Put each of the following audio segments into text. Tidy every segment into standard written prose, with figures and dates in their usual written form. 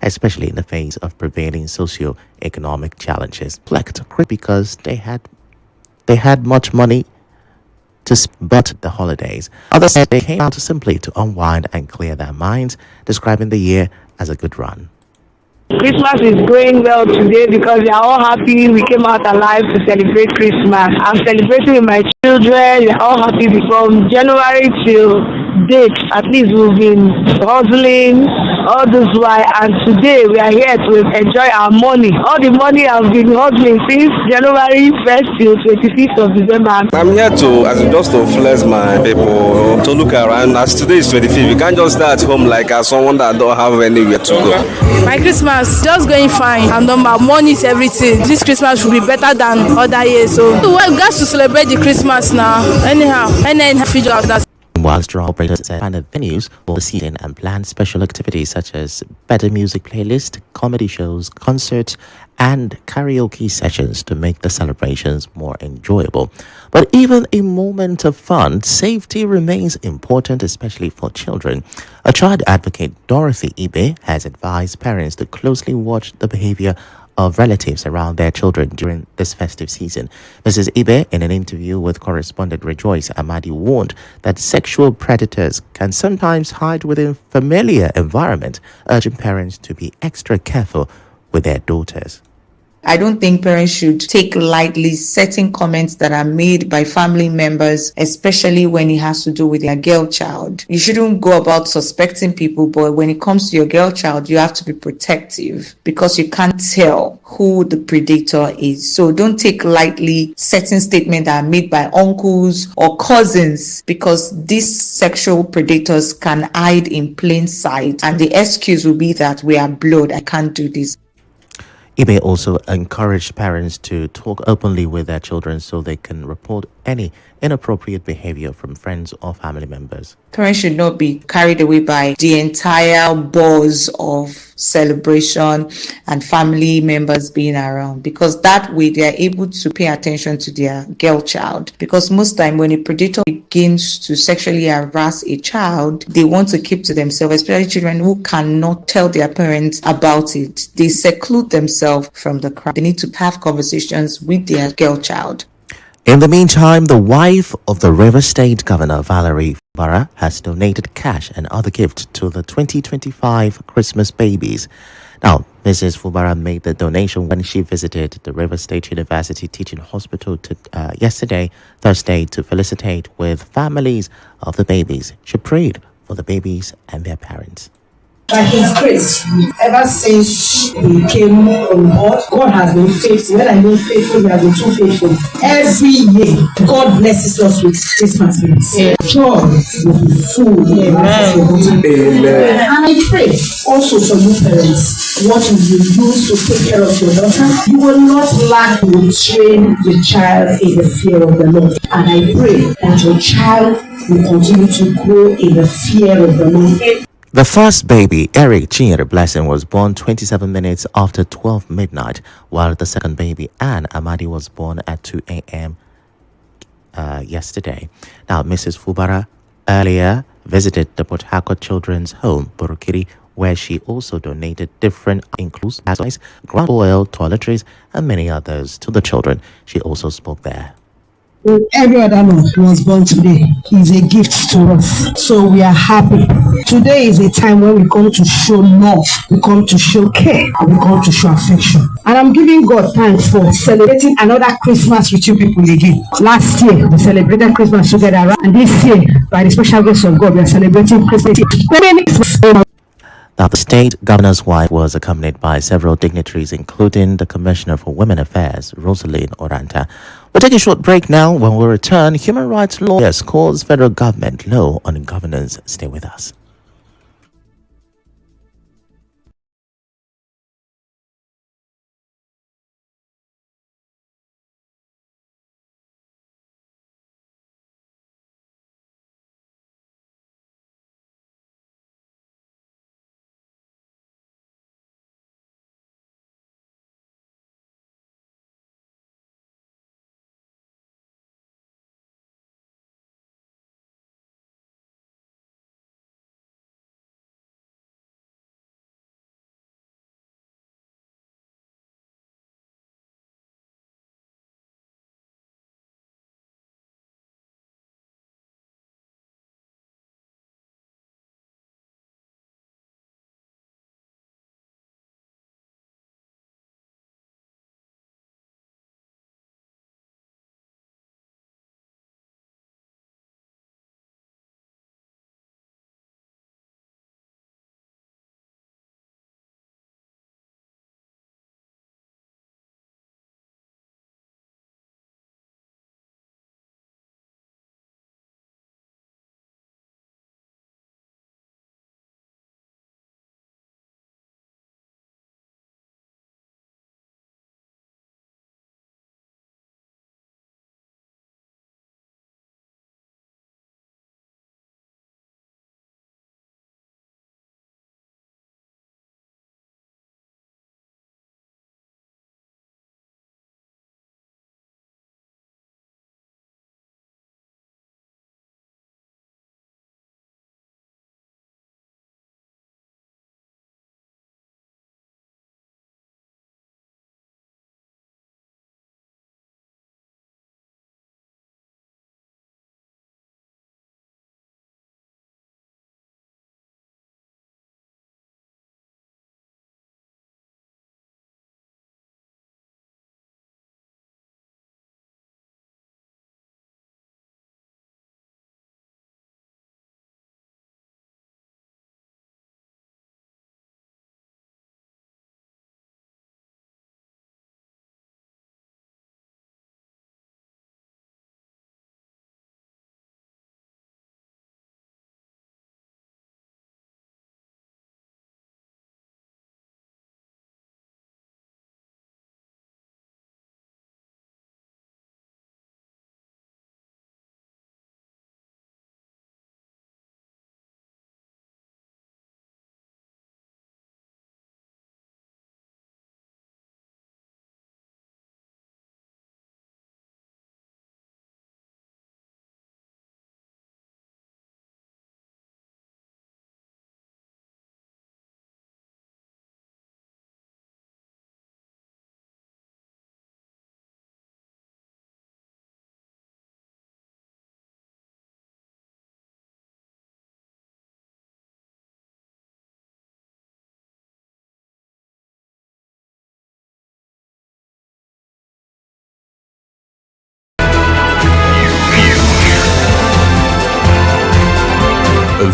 especially in the face of prevailing socio-economic challenges. Reflect because they had much money to but the holidays. Others said they came out simply to unwind and clear their minds, describing the year as a good run. Christmas is going well today because we are all happy we came out alive to celebrate Christmas. I'm celebrating with my children. We are all happy from January till date. At least we've been hustling all this while, and today we are here to enjoy our money. All the money I've been hustling since January 1st till 25th of December. I'm here just to flex my people, to look around. As today is 25th, you can't just stay at home like as someone that don't have anywhere to go. My Christmas just going fine, and my money is everything. This Christmas will be better than other years, so we got to celebrate the Christmas now. Anyhow, and then figure out that. While restaurant operators expanded venues for the season and planned special activities such as better music playlist, comedy shows, concerts, and karaoke sessions to make the celebrations more enjoyable. But even in moments of fun, safety remains important, especially for children. A child advocate, Dorothy Ibe, has advised parents to closely watch the behavior of relatives around their children during this festive season. Mrs. Ibe, in an interview with correspondent Rejoice Amadi, warned that sexual predators can sometimes hide within familiar environment, urging parents to be extra careful with their daughters. I don't think parents should take lightly certain comments that are made by family members, especially when it has to do with their girl child. You shouldn't go about suspecting people, but when it comes to your girl child, you have to be protective because you can't tell who the predator is. So don't take lightly certain statements that are made by uncles or cousins, because these sexual predators can hide in plain sight, and the excuse will be that we are blood, I can't do this. Ibe also encouraged parents to talk openly with their children so they can report any inappropriate behavior from friends or family members. Parents should not be carried away by the entire buzz of celebration and family members being around, because that way they are able to pay attention to their girl child. Because most time when a predator begins to sexually harass a child, they want to keep to themselves, especially children who cannot tell their parents about it. They seclude themselves from the crowd. They need to have conversations with their girl child. In the meantime, the wife of the River State Governor, Valerie Fubara, has donated cash and other gifts to the 2025 Christmas babies. Now, Mrs. Fubara made the donation when she visited the River State University Teaching Hospital yesterday, Thursday, to felicitate with families of the babies. She prayed for the babies and their parents. By His grace, ever since we came on board, God has been faithful. When I mean faithful, He has been too faithful. Every year, God blesses us with Christmas gifts. Yeah. Joy will be full. Amen. And I pray also for you parents, what you use to take care of your daughter, you will not lack to train your child in the fear of the Lord. And I pray that your child will continue to grow in the fear of the Lord. The first baby, Eric Chinyere Blessing, was born 27 minutes after 12 midnight, while the second baby, Anne Amadi, was born at 2 a.m. Yesterday. Now, Mrs. Fubara earlier visited the Port Harcourt Children's Home, Borokiri, where she also donated different includes ground oil, toiletries, and many others to the children. She also spoke there. Every other one was born today is a gift to us. So we are happy. Today is a time when we come to show love, we come to show care, and we come to show affection. And I'm giving God thanks for celebrating another Christmas with you people again. Last year, we celebrated Christmas together, and this year, by the special grace of God, we are celebrating Christmas. Now, the state governor's wife was accompanied by several dignitaries, including the Commissioner for Women Affairs, Rosaline Oranta. We'll take a short break now. When we return, human rights lawyers calls federal government low on governance. Stay with us.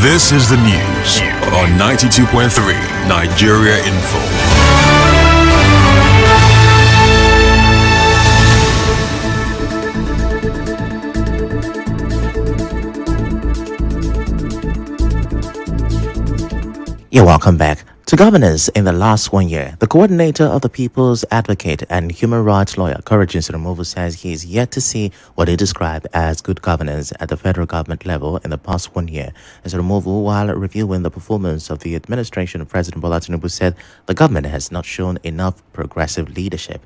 This is the news on 92.3 Nigeria Info. You're welcome back. To governance in the last 1 year, the coordinator of the People's Advocate and human rights lawyer, Courage Removal, says he is yet to see what he described as good governance at the federal government level in the past 1 year. As Removal, while reviewing the performance of the administration of President Bola Tinubu, said the government has not shown enough progressive leadership.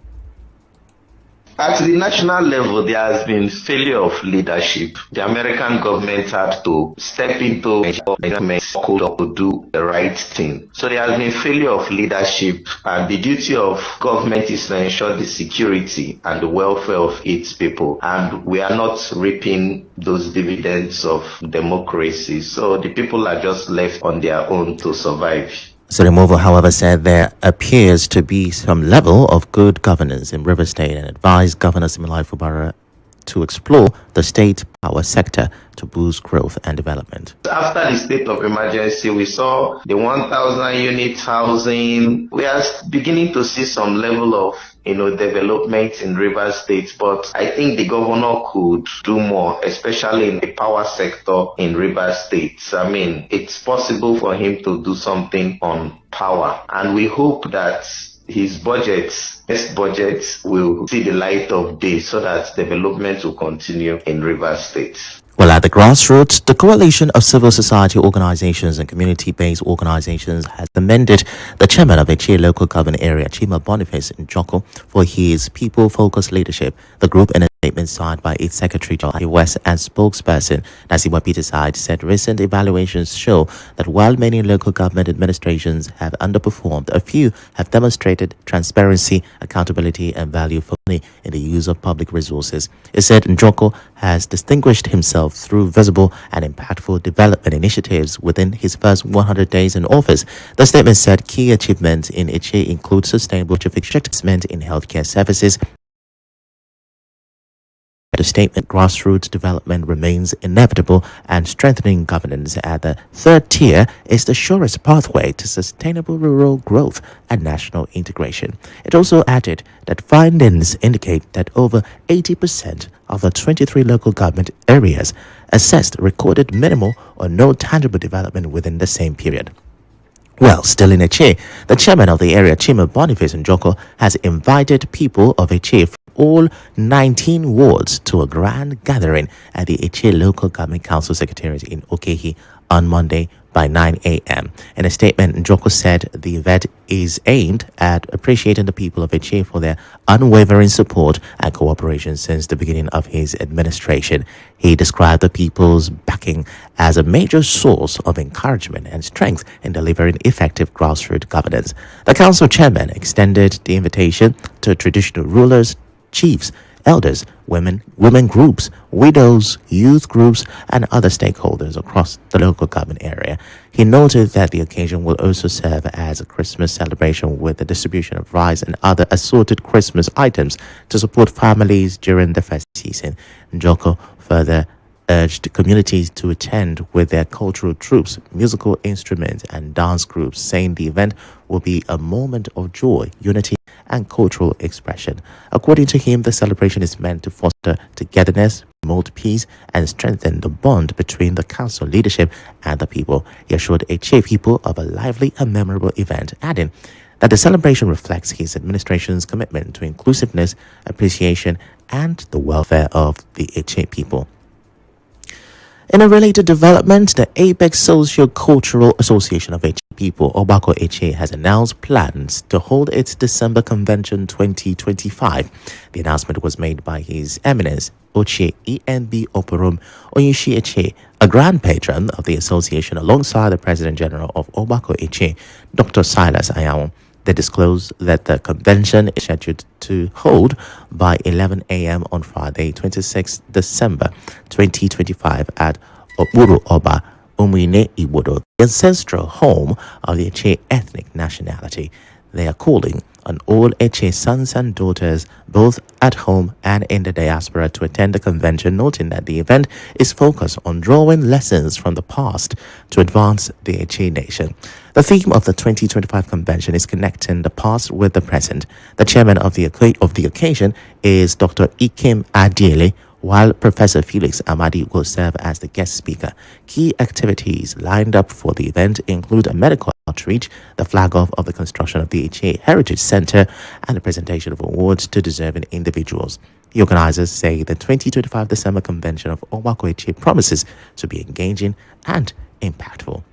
At the national level, there has been failure of leadership. The American government had to step into the government to do the right thing. So there has been failure of leadership, and the duty of government is to ensure the security and the welfare of its people. And we are not reaping those dividends of democracy. So the people are just left on their own to survive. Removal, however, said there appears to be some level of good governance in River State and advised Governor Similai Fubara to explore the state power sector to boost growth and development. After the state of emergency, we saw the 1,000 unit housing. We are beginning to see some level of development in River State, but I think the governor could do more, especially in the power sector in River State. I mean, it's possible for him to do something on power, and we hope that his next budget will see the light of day so that development will continue in River State. Well, at the grassroots, the coalition of civil society organizations and community-based organizations has commended the chairman of Eche local government area, Chima Boniface Njoko, for his people-focused leadership. The group, in a statement signed by its secretary, John West, and spokesperson Nasiwa Peterside, said recent evaluations show that while many local government administrations have underperformed, a few have demonstrated transparency, accountability, and value for money in the use of public resources. It said Njoko has distinguished himself through visible and impactful development initiatives within his first 100 days in office. The statement said key achievements in Eche include sustainable investment in healthcare services. The statement, grassroots development remains inevitable and strengthening governance at the third tier is the surest pathway to sustainable rural growth and national integration. It also added that findings indicate that over 80% of the 23 local government areas assessed recorded minimal or no tangible development within the same period. Well, still in Eche, the chairman of the area, Chima Boniface Njoko, has invited people of Eche from all 19 wards to a grand gathering at the Eche Local Government Council Secretariat in Okehi on Monday by 9 a.m. In a statement, Njoko said the event is aimed at appreciating the people of Eche for their unwavering support and cooperation since the beginning of his administration. He described the people's backing as a major source of encouragement and strength in delivering effective grassroots governance. The council chairman extended the invitation to traditional rulers, chiefs, elders, women groups, widows, youth groups, and other stakeholders across the local government area. He noted that the occasion will also serve as a Christmas celebration with the distribution of rice and other assorted Christmas items to support families during the festive season. Njoko further urged communities to attend with their cultural troops, musical instruments, and dance groups, saying the event will be a moment of joy, unity, and cultural expression. According to him, the celebration is meant to foster togetherness, promote peace, and strengthen the bond between the council leadership and the people. He assured Eche people of a lively and memorable event, adding that the celebration reflects his administration's commitment to inclusiveness, appreciation, and the welfare of the Eche people. In a related development, the Apex Socio-Cultural Association of Eche People, Obako Eche, has announced plans to hold its December Convention 2025. The announcement was made by His Eminence, Oche ENB Oporum Onyishi Eche, a grand patron of the association, alongside the President General of Obako Eche, Dr. Silas Ayaon. They disclosed that the convention is scheduled to hold by 11 a.m. on Friday, 26 December 2025 at Oburu Oba, Umuine Iwodo, the ancestral home of the Eche ethnic nationality. They are calling on all Eche sons and daughters, both at home and in the diaspora to attend the convention, noting that the event is focused on drawing lessons from the past to advance the Ichi nation. The theme of the 2025 convention is connecting the past with the present. The chairman of the occasion is Dr. Ikem Adiele, while Professor Felix Amadi will serve as the guest speaker. Key activities lined up for the event include a medical outreach, the flag-off of the construction of the Ichi Heritage Center, and the presentation of awards to deserving individuals. The organizers say the 2025 December convention of Owako Ichi promises to be engaging and impactful.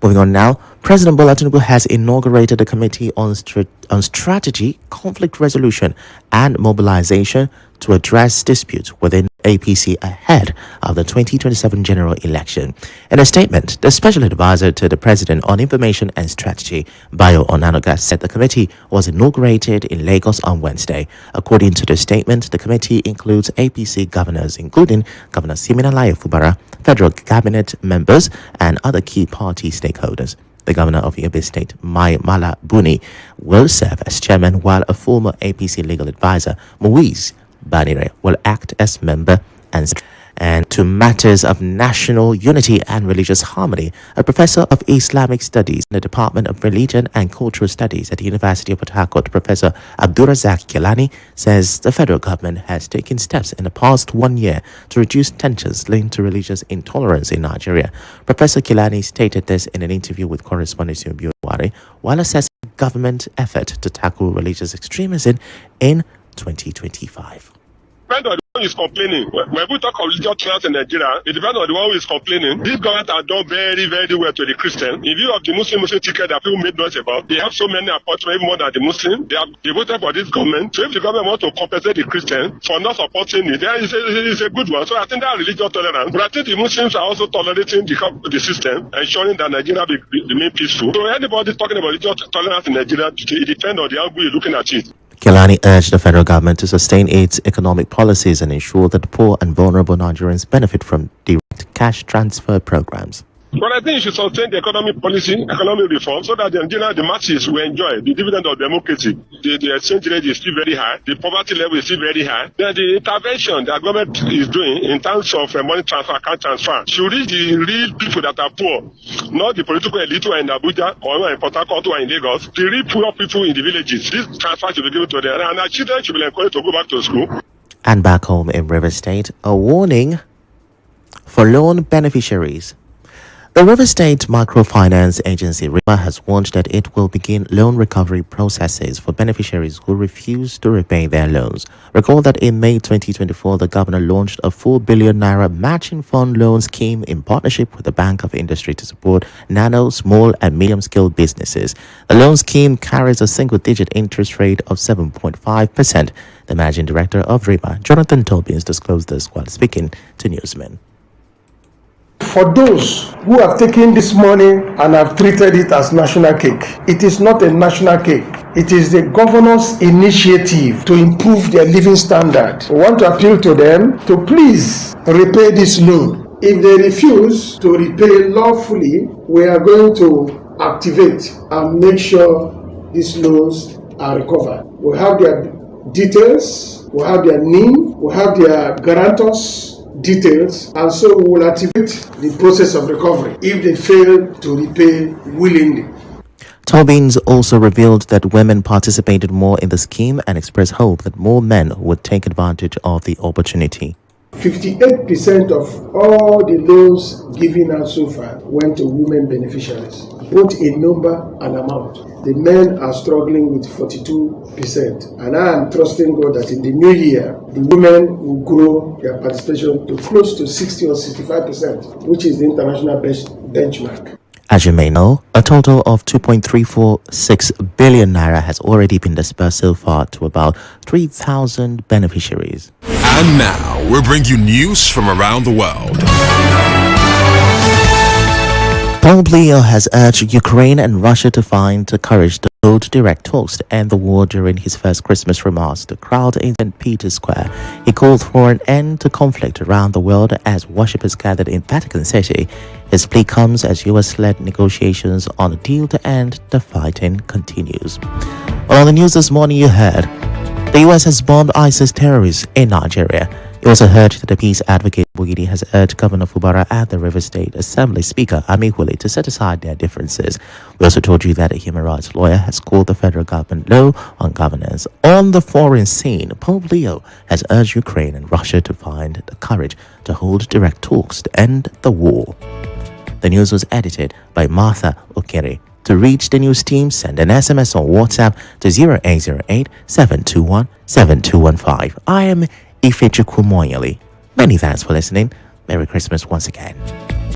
Moving on now, President Bola Tinubu has inaugurated a committee on strategy, conflict resolution, and mobilization to address disputes within APC ahead of the 2027 general election. In a statement, the special advisor to the president on information and strategy, Bayo Onanoga, said the committee was inaugurated in Lagos on Wednesday. According to the statement, the committee includes APC governors, including Governor Siminalayi Fubara, federal cabinet members, and other key party stakeholders. The governor of Yobe State, Mai Mala Buni, will serve as chairman, while a former APC legal advisor, Muiz Banire, will act as member. And to matters of national unity and religious harmony, a professor of Islamic studies in the Department of Religion and Cultural Studies at the University of Port Harcourt, Professor Abdurazak Kilani, says the federal government has taken steps in the past 1 year to reduce tensions linked to religious intolerance in Nigeria. Professor Kilani stated this in an interview with correspondent Yubio Wari while assessing government effort to tackle religious extremism in 2025. Depends on the one who is complaining. When we talk of religious tolerance in Nigeria, it depends on the one who is complaining. This government has done very, very well to the Christian. In view of the Muslim ticket that people made noise about, they have so many appointments, even more than the Muslim. They have voted for this government. So if the government wants to compensate the Christian for not supporting it, then it's a good one. So I think that religious tolerance. But I think the Muslims are also tolerating the system, ensuring that Nigeria remain peaceful. So anybody talking about religious tolerance in Nigeria, it depends on the angle you're looking at it. Kilani urged the federal government to sustain its economic policies and ensure that poor and vulnerable Nigerians benefit from direct cash transfer programs. But I think you should sustain the economic policy, economic reform, so that the masses will enjoy the dividend of democracy. The exchange rate is still very high. The poverty level is still very high. Then the intervention that government is doing in terms of money transfer, account transfer, should reach the real people that are poor, not the political elite who are in Abuja or in Port Harcourt or in Lagos. The real poor people in the villages. This transfer should be given to them, and our children should be encouraged to go back to school. And back home in River State, a warning for loan beneficiaries. The River State Microfinance Agency, RIMA, has warned that it will begin loan recovery processes for beneficiaries who refuse to repay their loans. Recall that in May 2024, the governor launched a 4 billion naira matching fund loan scheme in partnership with the Bank of Industry to support nano, small, and medium-scale businesses. The loan scheme carries a single-digit interest rate of 7.5%. The managing director of RIMA, Jonathan Tobins, disclosed this while speaking to newsmen. For those who have taken this money and have treated it as national cake, it is not a national cake. It is the governor's initiative to improve their living standard. We want to appeal to them to please repay this loan. If they refuse to repay lawfully, we are going to activate and make sure these loans are recovered. We have their details, we have their name, we have their guarantors details, and so we will activate the process of recovery if they fail to repay willingly. Tobins also revealed that women participated more in the scheme and expressed hope that more men would take advantage of the opportunity. 58% of all the loans given out so far went to women beneficiaries, both in number and amount. The men are struggling with 42%, and I am trusting God that in the new year, the women will grow their participation to close to 60 or 65%, which is the international benchmark. As you may know, a total of 2.346 billion naira has already been dispersed so far to about 3,000 beneficiaries. And now, we bring you news from around the world. Pompeo has urged Ukraine and Russia to find the courage to hold direct talks to end the war during his first Christmas remarks to crowd in St. Peter's Square. He called for an end to conflict around the world as worshippers gathered in Vatican City. His plea comes as US-led negotiations on a deal to end the fighting continues. Well, on the news this morning, you heard The US has bombed ISIS terrorists in Nigeria. It also heard that the peace advocate Muonyili has urged Governor Fubara and the River State Assembly Speaker Amikwele to set aside their differences. We also told you that a human rights lawyer has called the federal government low on governance. On the foreign scene, Pope Leo has urged Ukraine and Russia to find the courage to hold direct talks to end the war. The news was edited by Martha Okere. To reach the news team, send an SMS or WhatsApp to 0808 721 7215. I am Ifechukwu Muonyili. Many thanks for listening. Merry Christmas once again.